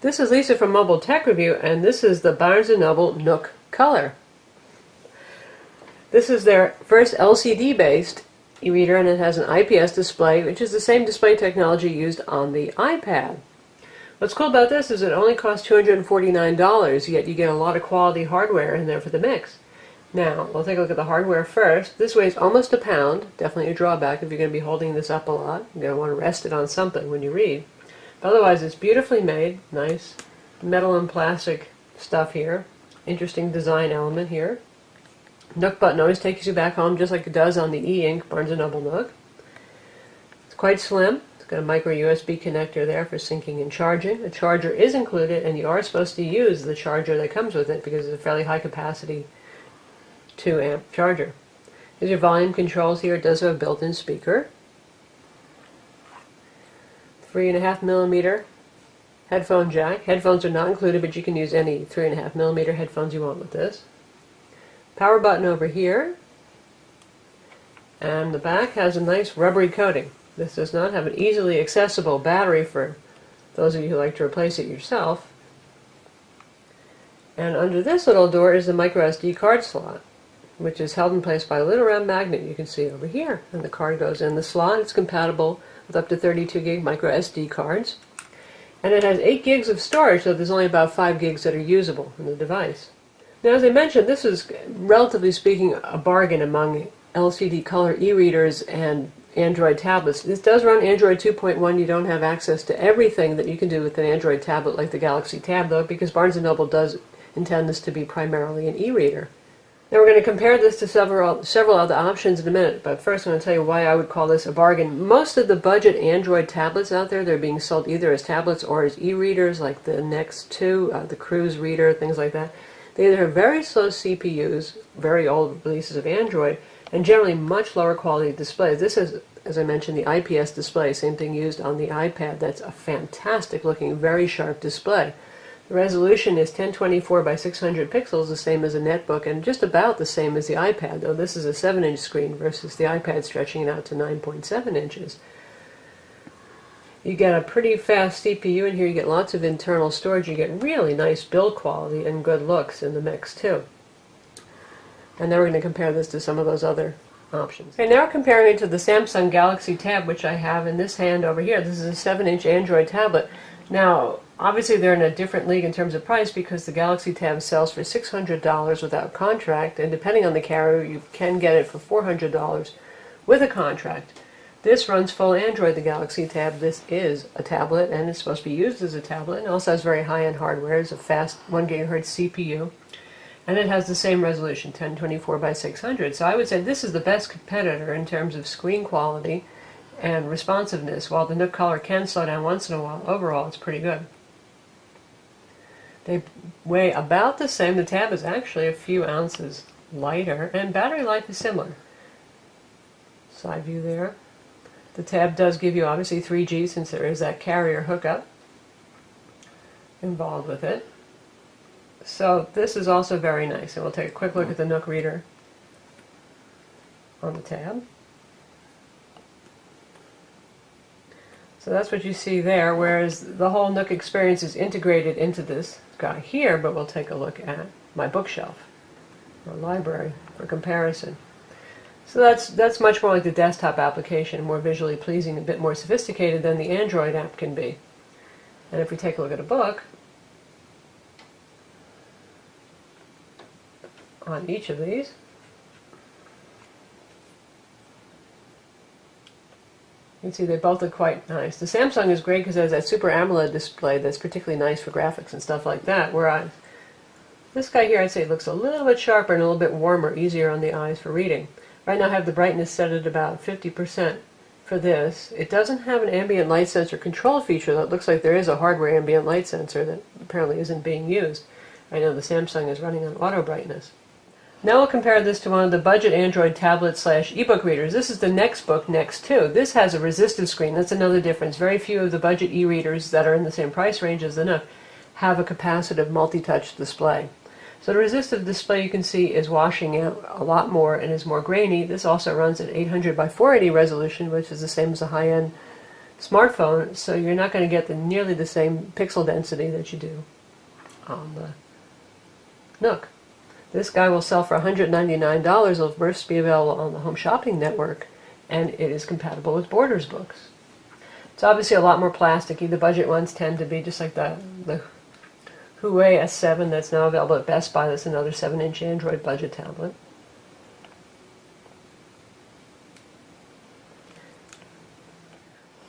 This is Lisa from Mobile Tech Review, and this is the Barnes & Noble Nook Color. This is their first LCD-based e-reader, and it has an IPS display, which is the same display technology used on the iPad. What's cool about this is it only costs $249, yet you get a lot of quality hardware in there for the mix. Now, we'll take a look at the hardware first. This weighs almost a pound, definitely a drawback if you're going to be holding this up a lot. You're going to want to rest it on something when you read. But otherwise, it's beautifully made, nice metal and plastic stuff here. Interesting design element here. Nook button always takes you back home just like it does on the e-ink Barnes & Noble Nook. It's quite slim. It's got a micro USB connector there for syncing and charging. A charger is included, and you are supposed to use the charger that comes with it because it's a fairly high capacity 2-amp charger. There's your volume controls here. It does have a built-in speaker. 3.5mm headphone jack. Headphones are not included, but you can use any 3.5mm headphones you want with this. Power button over here. And the back has a nice rubbery coating. This does not have an easily accessible battery for those of you who like to replace it yourself. And under this little door is the micro SD card slot, which is held in place by a little round magnet you can see over here. And the card goes in the slot. It's compatible with up to 32 gig micro SD cards. And it has 8 gigs of storage, so there's only about 5 gigs that are usable in the device. Now, as I mentioned, this is, relatively speaking, a bargain among LCD color e-readers and Android tablets. This does run Android 2.1. You don't have access to everything that you can do with an Android tablet like the Galaxy Tab, though, because Barnes & Noble does intend this to be primarily an e-reader. Now we're going to compare this to several other options in a minute, but first I'm going to tell you why I would call this a bargain. Most of the budget Android tablets out there, they're being sold either as tablets or as e-readers, like the Next 2, the Cruise Reader, things like that. They either have very slow CPUs, very old releases of Android, and generally much lower quality displays. This is, as I mentioned, the IPS display, same thing used on the iPad. That's a fantastic looking, very sharp display. The resolution is 1024 by 600 pixels, the same as a netbook, and just about the same as the iPad, though this is a 7-inch screen versus the iPad stretching it out to 9.7 inches. You get a pretty fast CPU in here, you get lots of internal storage, you get really nice build quality and good looks in the mix too. And now we're going to compare this to some of those other options. Okay, now we're comparing it to the Samsung Galaxy Tab, which I have in this hand over here. This is a 7-inch Android tablet. Now, obviously they're in a different league in terms of price because the Galaxy Tab sells for $600 without contract, and depending on the carrier, you can get it for $400 with a contract. This runs full Android, the Galaxy Tab. This is a tablet, and it's supposed to be used as a tablet. It also has very high-end hardware. It's a fast 1 GHz CPU, and it has the same resolution, 1024 by 600. So I would say this is the best competitor in terms of screen quality and responsiveness. While the Nook Color can slow down once in a while, overall it's pretty good. They weigh about the same. The Tab is actually a few ounces lighter, and battery life is similar. Side view there. The Tab does give you obviously 3G since there is that carrier hookup involved with it. So this is also very nice. And we'll take a quick look at the Nook reader on the Tab. So that's what you see there, whereas the whole Nook experience is integrated into this guy here, but we'll take a look at my bookshelf or library for comparison. So that's much more like the desktop application, more visually pleasing, a bit more sophisticated than the Android app can be. And if we take a look at a book, on each of these, you can see they both look quite nice. The Samsung is great because it has that Super AMOLED display that's particularly nice for graphics and stuff like that, whereas this guy here I'd say looks a little bit sharper and a little bit warmer, easier on the eyes for reading. Right now I have the brightness set at about 50% for this. It doesn't have an ambient light sensor control feature, though it looks like there is a hardware ambient light sensor that apparently isn't being used. I know the Samsung is running on auto brightness. Now we'll compare this to one of the budget Android tablet / ebook readers. This is the Nextbook Next 2. This has a resistive screen. That's another difference. Very few of the budget e-readers that are in the same price range as the Nook have a capacitive multi-touch display. So the resistive display you can see is washing out a lot more and is more grainy. This also runs at 800 by 480 resolution, which is the same as the high-end smartphone, so you're not going to get nearly the same pixel density that you do on the Nook. This guy will sell for $199. It'll first be available on the Home Shopping Network, and it is compatible with Borders books. It's obviously a lot more plasticky. The budget ones tend to be just like the Huawei S7 that's now available at Best Buy. That's another 7-inch Android budget tablet.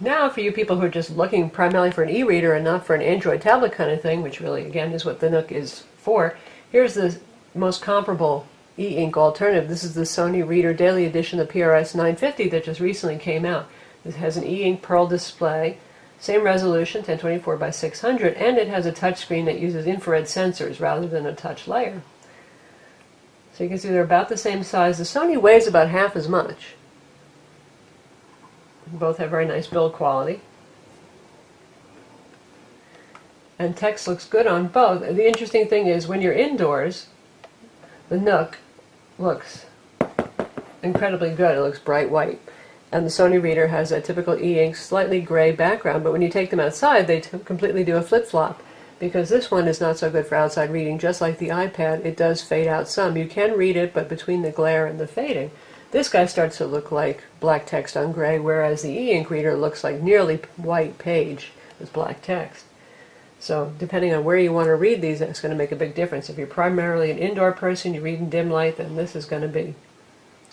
Now, for you people who are just looking primarily for an e-reader and not for an Android tablet kind of thing, which really, again, is what the Nook is for, here's the most comparable e-ink alternative. This is the Sony Reader Daily Edition, the PRS 950, that just recently came out. It has an e-ink Pearl display, same resolution, 1024 by 600, and it has a touchscreen that uses infrared sensors rather than a touch layer. So you can see they're about the same size. The Sony weighs about half as much. Both have very nice build quality. And text looks good on both. The interesting thing is when you're indoors, the Nook looks incredibly good. It looks bright white. And the Sony Reader has a typical e-ink, slightly gray background, but when you take them outside, they completely do a flip-flop, because this one is not so good for outside reading. Just like the iPad, it does fade out some. You can read it, but between the glare and the fading, this guy starts to look like black text on gray, whereas the e-ink reader looks like nearly white page with black text. So depending on where you want to read these, that's going to make a big difference. If you're primarily an indoor person, you read in dim light, then this is going to be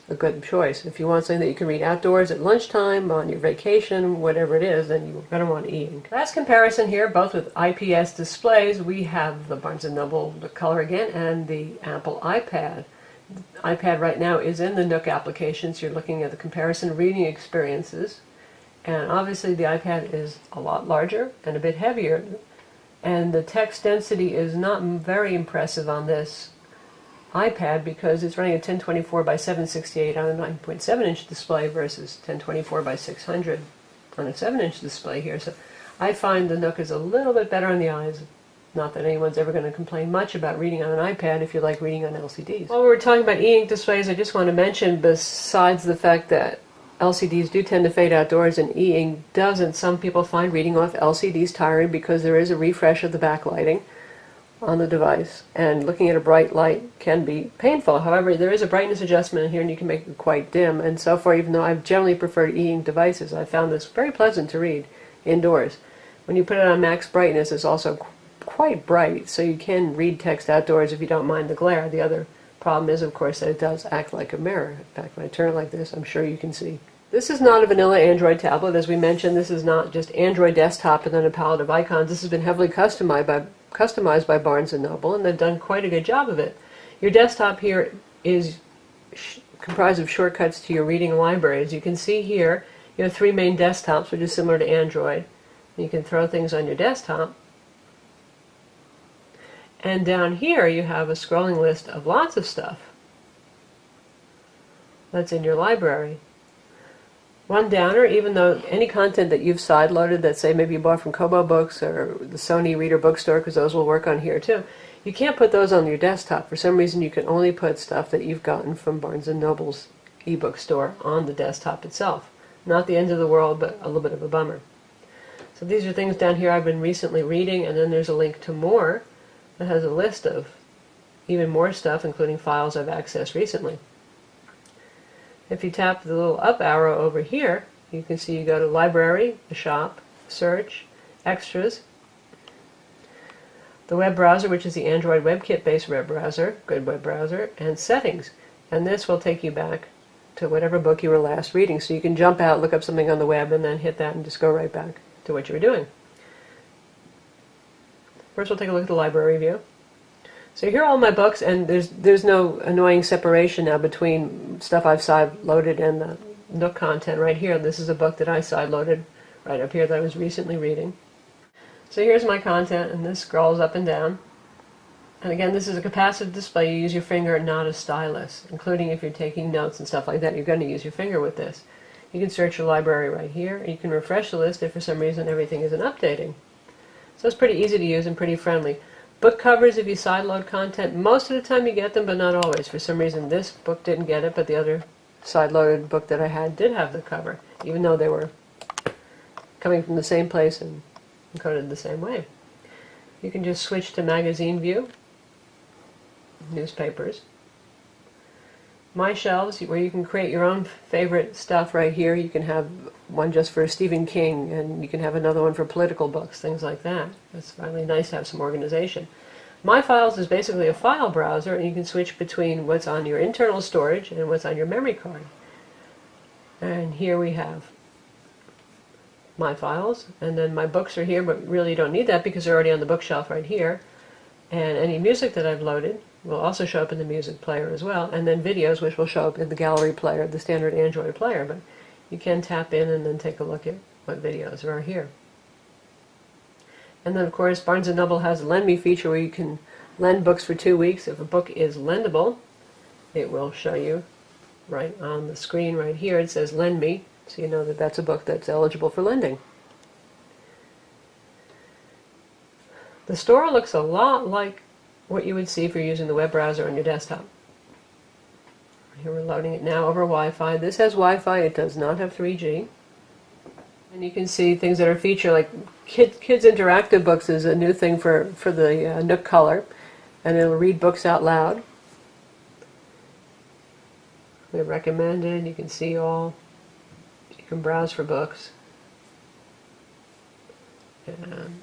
a good choice. If you want something that you can read outdoors at lunchtime, on your vacation, whatever it is, then you're going to want e-ink. Last comparison here, both with IPS displays. We have the Barnes & Noble, the Color Again, and the Apple iPad. The iPad right now is in the Nook applications. You're looking at the comparison reading experiences. And obviously the iPad is a lot larger and a bit heavier. And the text density is not very impressive on this iPad because it's running a 1024 by 768 on a 9.7-inch display versus 1024 by 600 on a 7-inch display here. So I find the Nook is a little bit better on the eyes. Not that anyone's ever going to complain much about reading on an iPad if you like reading on LCDs. While we're talking about e-ink displays, I just want to mention, besides the fact that LCDs do tend to fade outdoors and e-ink doesn't, some people find reading off LCDs tiring because there is a refresh of the backlighting on the device, and looking at a bright light can be painful. However, there is a brightness adjustment in here and you can make it quite dim, and so far, even though I've generally preferred e-ink devices, I found this very pleasant to read indoors. When you put it on max brightness, it's also quite bright, so you can read text outdoors if you don't mind the glare. The other problem is, of course, that it does act like a mirror. In fact, when I turn it like this, I'm sure you can see. This is not a vanilla Android tablet. As we mentioned, this is not just Android desktop and then a palette of icons. This has been heavily customized by Barnes & Noble, and they've done quite a good job of it. Your desktop here is comprised of shortcuts to your reading library. As you can see here, you have 3 main desktops, which is similar to Android. You can throw things on your desktop. And down here you have a scrolling list of lots of stuff that's in your library. One downer, even though any content that you've sideloaded that, say, maybe you bought from Kobo Books or the Sony Reader Bookstore, because those will work on here too, you can't put those on your desktop. For some reason you can only put stuff that you've gotten from Barnes & Noble's ebook store on the desktop itself. Not the end of the world, but a little bit of a bummer. So these are things down here I've been recently reading, and then there's a link to more that has a list of even more stuff, including files I've accessed recently. If you tap the little up arrow over here, you can see you go to Library, the Shop, Search, Extras, the web browser, which is the Android WebKit-based web browser, good web browser, and Settings. And this will take you back to whatever book you were last reading. So you can jump out, look up something on the web, and then hit that and just go right back to what you were doing. First we'll take a look at the library view. So here are all my books, and there's no annoying separation now between stuff I've sideloaded and the Nook content right here. This is a book that I sideloaded right up here that I was recently reading. So here's my content, and this scrolls up and down. And again, this is a capacitive display. You use your finger, not a stylus, including if you're taking notes and stuff like that. You're going to use your finger with this. You can search your library right here. You can refresh the list if for some reason everything isn't updating. So it's pretty easy to use and pretty friendly. Book covers, if you sideload content, most of the time you get them, but not always. For some reason this book didn't get it, but the other sideloaded book that I had did have the cover, even though they were coming from the same place and encoded the same way. You can just switch to magazine view, newspapers. My shelves, where you can create your own favorite stuff right here. You can have one just for Stephen King, and you can have another one for political books, things like that. It's really nice to have some organization. My Files is basically a file browser, and you can switch between what's on your internal storage and what's on your memory card. And here we have My Files, and then my books are here, but really you don't need that because they're already on the bookshelf right here. And any music that I've loaded will also show up in the music player as well, and then videos, which will show up in the gallery player, the standard Android player. But you can tap in and then take a look at what videos are here. And then, of course, Barnes & Noble has a Lend Me feature where you can lend books for 2 weeks. If a book is lendable, it will show you right on the screen right here. It says Lend Me, so you know that that's a book that's eligible for lending. The store looks a lot like what you would see if you're using the web browser on your desktop. Here we're loading it now over Wi-Fi. This has Wi-Fi. It does not have 3G. And you can see things that are featured, like Kids Interactive Books is a new thing for the Nook color, and it'll read books out loud. They're recommended. You can see all. You can browse for books. And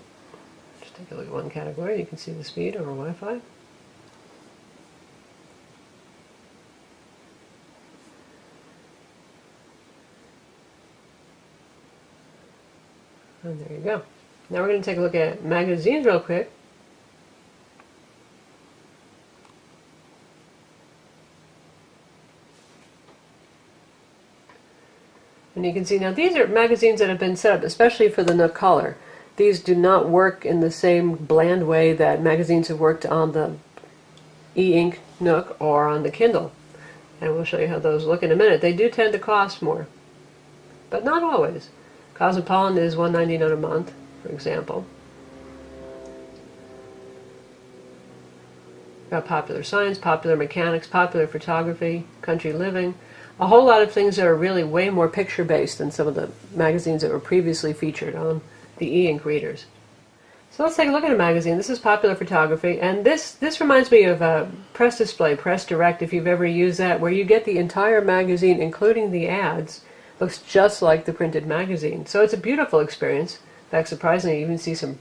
just take a look at one category. You can see the speed over Wi-Fi. And there you go. Now we're going to take a look at magazines real quick. And you can see now these are magazines that have been set up especially for the Nook color. These do not work in the same bland way that magazines have worked on the e-ink Nook or on the Kindle. And we'll show you how those look in a minute. They do tend to cost more, but not always. Cosmopolitan is $1.99 a month, for example. Got Popular Science, Popular Mechanics, Popular Photography, Country Living. A whole lot of things that are really way more picture-based than some of the magazines that were previously featured on the e-ink readers. So let's take a look at a magazine. This is Popular Photography, and this reminds me of Press Display, Press Direct, if you've ever used that, where you get the entire magazine, including the ads. Looks just like the printed magazine. So it's a beautiful experience. In fact, surprisingly, you even see some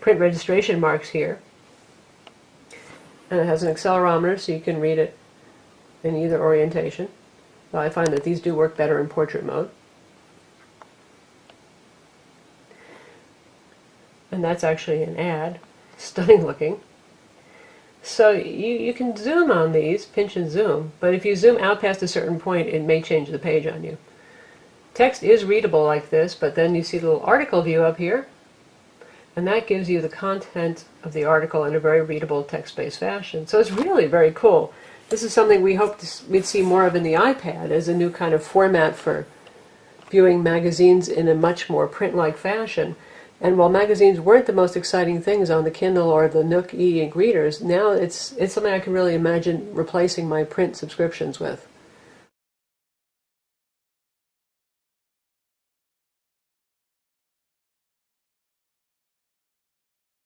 print registration marks here. And it has an accelerometer, so you can read it in either orientation. Well, I find that these do work better in portrait mode. And that's actually an ad. Stunning looking. So you can zoom on these, pinch and zoom, but if you zoom out past a certain point, it may change the page on you. Text is readable like this, but then you see the little article view up here, and that gives you the content of the article in a very readable text-based fashion. So it's really very cool. This is something we hope we'd see more of in the iPad as a new kind of format for viewing magazines in a much more print-like fashion. And while magazines weren't the most exciting things on the Kindle or the Nook e-ink readers, now it's something I can really imagine replacing my print subscriptions with.